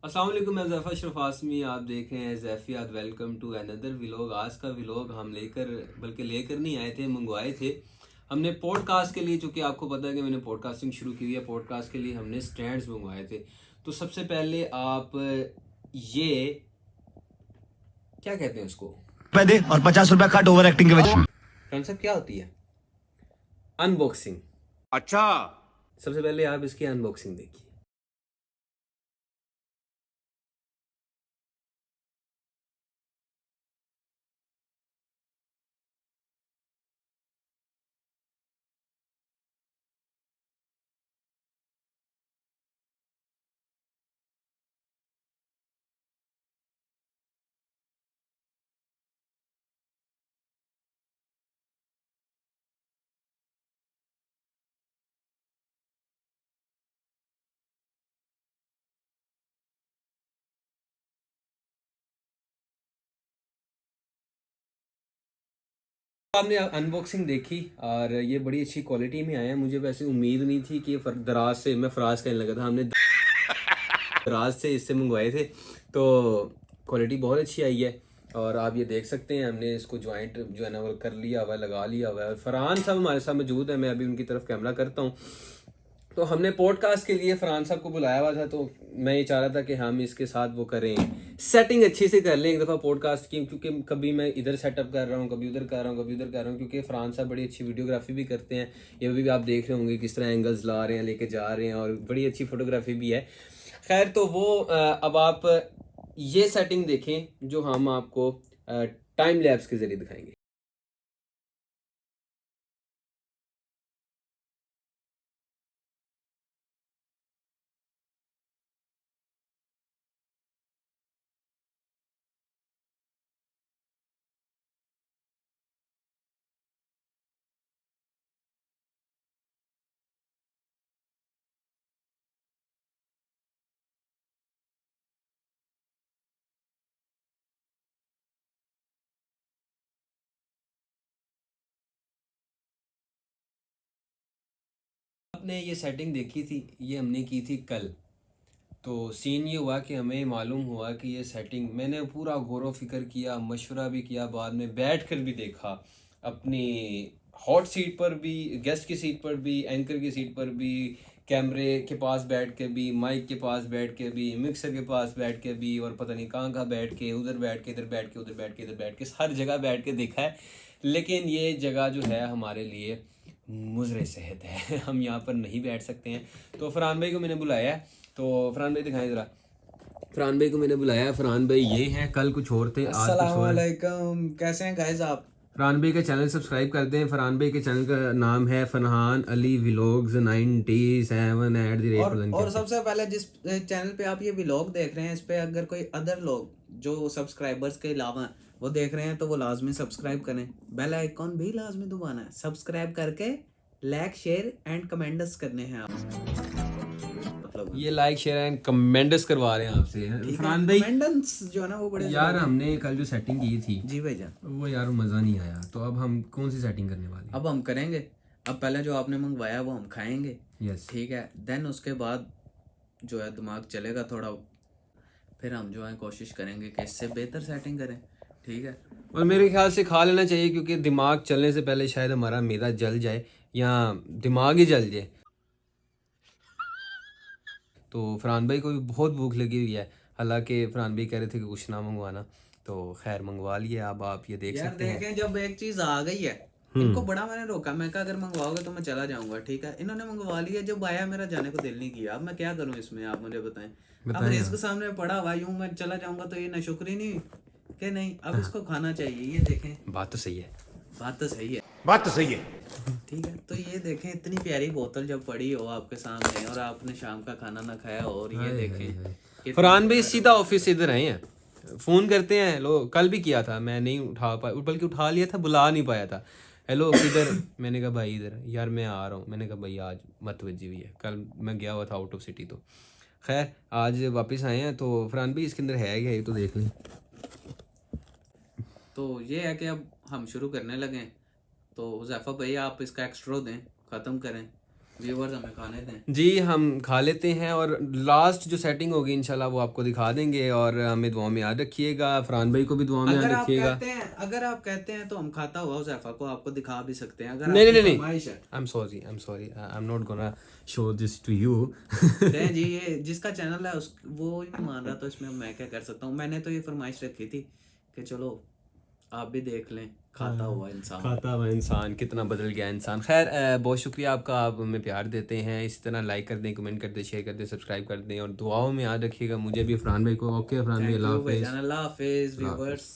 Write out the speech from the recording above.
अस्सलाम वालेकुम, मैं ज़फ़र अशरफ आसमी। आप देख रहे हैं Zaifiyat. Welcome to another vlog. आज का व्लॉग हम लेकर नहीं आए थे, मंगवाए थे हमने पॉडकास्ट के लिए। चूँकि आपको पता है कि मैंने पॉडकास्टिंग शुरू की हुई है। पॉडकास्ट के लिए हमने स्टैंड्स मंगवाए थे। तो सबसे पहले आप ये क्या कहते हैं उसको, दे और 50 रुपया कट ओवर एक्टिंग के वजह। फ्रेंड साहब क्या होती है अनबॉक्सिंग। अच्छा। सबसे पहले आप इसकी अनबॉक्सिंग देखिए। आपने अनबॉक्सिंग देखी और ये बड़ी अच्छी क्वालिटी में आया है। मुझे वैसे उम्मीद नहीं थी कि ये दराज से, मैं फराज कहने लगा था, हमने दराज से इससे मंगवाए थे। तो क्वालिटी बहुत अच्छी आई है और आप ये देख सकते हैं हमने इसको जॉइंट जो है ना वो कर लिया हुआ है, लगा लिया हुआ है। और फरहान साहब हमारे साथ मौजूद है, मैं अभी उनकी तरफ कैमरा करता हूँ। तो हमने पॉडकास्ट के लिए फरहान साहब को बुलाया हुआ था, तो मैं ये चाह रहा था कि हम इसके साथ वो करें, सेटिंग अच्छी से कर लें एक दफ़ा पॉडकास्ट की। क्योंकि कभी मैं इधर सेटअप कर रहा हूँ, कभी उधर कर रहा हूँ, कभी उधर कर रहा हूँ। क्योंकि फरहान साहब बड़ी अच्छी वीडियोग्राफी भी करते हैं। ये भी आप देख रहे होंगे किस तरह एंगल्स ला रहे हैं, लेके जा रहे हैं, और बड़ी अच्छी फोटोग्राफी भी है। खैर, तो वो अब आप ये सेटिंग देखें जो हम आपको टाइम लैप्स के ज़रिए दिखाएंगे। आपने ये सेटिंग देखी थी, ये हमने की थी कल। तो सीन ये हुआ कि हमें मालूम हुआ कि ये सेटिंग, मैंने पूरा गौर व फिक्र किया, मशवरा भी किया, बाद में बैठ कर भी देखा, अपनी हॉट सीट पर भी, गेस्ट की सीट पर भी, एंकर की सीट पर भी, कैमरे के पास बैठ के भी, माइक के पास बैठ के भी, मिक्सर के पास बैठ के भी, और पता नहीं कहाँ कहाँ बैठ के, उधर बैठ के, इधर बैठ के, उधर बैठ के, इधर बैठ के, हर जगह बैठ के देखा है। लेकिन ये जगह जो है हमारे लिए मुज़र सेहत है। हम यहाँ पर नहीं बैठ सकते हैं। तो फरहान भाई को मैंने बुलाया है। तो फरहान भाई दिखाएं ज़रा। फरहान भाई को मैंने बुलाया है। फरहान भाई ये हैं, कल कुछ और थे, आज कुछ और है। अस्सलामुअलैकुम, कैसे हैं गाइस आप? फरहान भाई का चैनल सब्सक्राइब कर दें। फरहान भाई के चैनल का नाम है फरहान अली व्लॉग्स 97 और सबसे पहले जिस चैनल पे आप ये व्लॉग देख रहे हैं, इस पे अगर कोई अदर लोग जो सब्सक्राइबर्स के अलावा वो देख रहे हैं तो वो लाजमी सब्सक्राइब करें। बेल आइकॉन भी लाजमी दबाना है। सब्सक्राइब करके लाइक शेयर एंड कमेंट्स करने हैं आप मतलब। ये लाइक शेयर एंड कमेंट्स करवा रहे हैं आपसे। फरहान भाई कमेंट्स जो है ना वो बड़े यार, हमने कल जो सेटिंग की थी जी भैया, वो यार मज़ा नहीं आया। तो अब हम कौन सी सेटिंग करने वाले हैं? अब हम करेंगे। अब पहले जो आपने मंगवाया वो हम खाएंगे, यस। ठीक है। देन उसके बाद जो है दिमाग चलेगा थोड़ा, फिर हम जो है कोशिश करेंगे कि इससे बेहतर सेटिंग करें, ठीक है। और मेरे ख्याल से खा लेना चाहिए, क्योंकि दिमाग चलने से पहले शायद हमारा मैदा जल जाए या दिमाग ही जल जाए। तो फरहान भाई को भी बहुत भूख लगी हुई है। हालांकि फरहान भाई कह रहे थे कि कुछ ना मंगवाना, तो खैर मंगवा लिए। अब आप ये देख यार सकते हैं। देखें, जब एक चीज आ गई है, इनको बड़ा मैंने रोका, मैं कहा अगर मंगवाओगे तो मैं चला जाऊंगा, ठीक है। इन्होंने मंगवा लिया, जब आया मेरा जाने को दिल नहीं किया। अब मैं क्या करूं इसमें, आप मुझे बताएं। अब बताएं रिस्क आप। सामने पड़ा हुआ, यूं मैं चला जाऊंगा तो ये नाशुक्री नहीं कि नहीं, अब इसको खाना चाहिए। ये देखें, बात तो सही है। बात तो सही है, बात तो सही है। ठीक है। तो ये देखें, इतनी प्यारी बोतल जब पड़ी हो आपके सामने और आपने शाम का खाना ना खाया हो, और ये देखें कितनी फरहान भाई प्यारी- सीधा ऑफिस से इधर आए हैं, फ़ोन करते हैं। हेलो, कल भी किया था, मैं नहीं उठा पाया, बल्कि उठा लिया था, बुला नहीं पाया था। हेलो किधर? मैंने कहा भाई इधर। यार मैं आ रहा हूँ। मैंने कहा भाई आज मत वजी हुई है, कल मैं गया हुआ था आउट ऑफ सिटी। तो खैर आज वापस आए हैं। तो फरहान भाई इसके अंदर है क्या, ये तो देख लें। तो ये है कि अब हम शुरू करने लगे। तो हुज़ैफा भाई आप इसका एक्स्ट्रा दें, ख़त्म करें। व्यूअर्स हमें खाने दें। जी हम खा लेते हैं और लास्ट जो सेटिंग होगी इंशाल्लाह वो आपको दिखा देंगे। और हमें दुआ में याद रखिएगा, फरहान भाई को भी दुआ में याद रखिएगा। अगर आप कहते हैं तो हम खाता हुआ हुज़ैफा को आपको दिखा भी सकते हैं। अगर नहीं आपकी नहीं नहीं, फरमाइश है। I am sorry I am not gonna show this to you. दें जी, ये जिसका चैनल है उस वो ही नहीं मान रहा, तो इसमें मैं क्या कर सकता हूँ। मैंने तो ये फरमाइश रखी थी कि चलो आप भी देख लें, खाता हुआ इंसान। खाता हुआ इंसान, कितना बदल गया इंसान। खैर बहुत शुक्रिया आपका, आप हमें प्यार देते हैं। इसी तरह लाइक कर दें, कमेंट कर दें, शेयर कर दें, सब्सक्राइब कर दें और दुआओं में याद रखिएगा मुझे भी, फरहान भाई को। ओके फरहान भाई, थैंक अल्लाह यू हाफिज़। भाईजान, अल्लाह हाफिज़ व्यूअर्स।